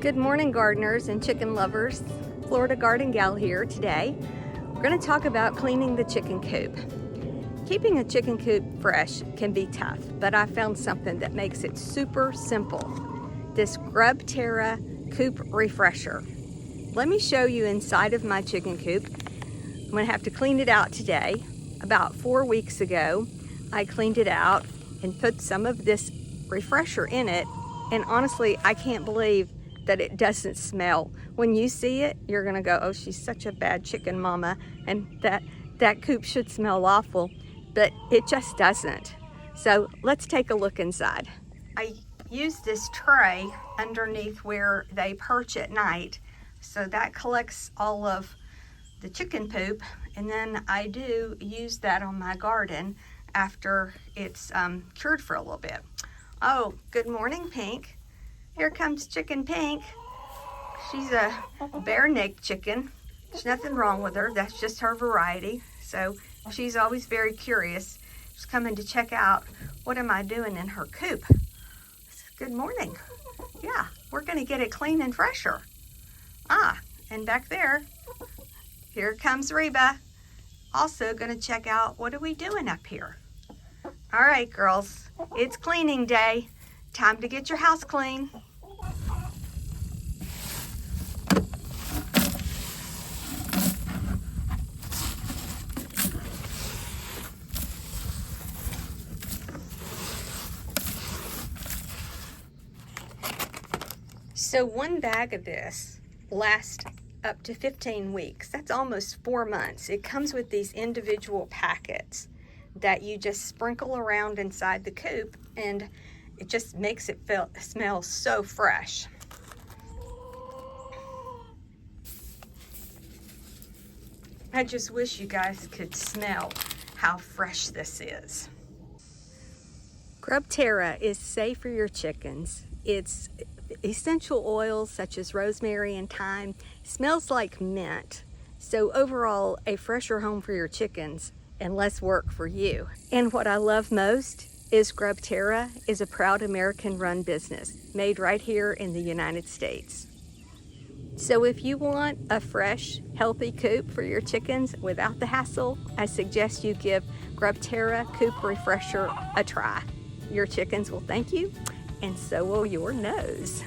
Good morning, gardeners and chicken lovers. Florida Garden Gal here today. We're going to talk about cleaning the chicken coop. Keeping a chicken coop fresh can be tough, but I found something that makes it super simple. This Grub Terra Coop Refresher. Let me show you inside of my chicken coop. I'm going to have to clean it out today. About 4 weeks ago, I cleaned it out and put some of this refresher in it, and honestly, I can't believe that it doesn't smell. When you see it, you're gonna go, oh, she's such a bad chicken mama, and that coop should smell awful, but it just doesn't. So let's take a look inside. I use this tray underneath where they perch at night, so that collects all of the chicken poop, and then I do use that on my garden after it's cured for a little bit. Oh, good morning, Pink. Here comes Chicken Pink. She's a bare-necked chicken. There's nothing wrong with her. That's just her variety. So she's always very curious. She's coming to check out what am I doing in her coop. Good morning. Yeah, we're going to get it clean and fresher. And back there, here comes Reba. Also going to check out what are we doing up here. All right, girls, it's cleaning day. Time to get your house clean. So one bag of this lasts up to 15 weeks. That's almost 4 months. It comes with these individual packets that you just sprinkle around inside the coop, and it just makes it smell so fresh. I just wish you guys could smell how fresh this is. Grub Terra is safe for your chickens. It's essential oils such as rosemary and thyme. Smells like mint. So overall, a fresher home for your chickens and less work for you. And what I love most is Grub Terra is a proud American-run business made right here in the United States. So if you want a fresh, healthy coop for your chickens without the hassle, I suggest you give Grub Terra Coop Refresher a try. Your chickens will thank you, and so will your nose.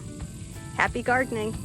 Happy gardening.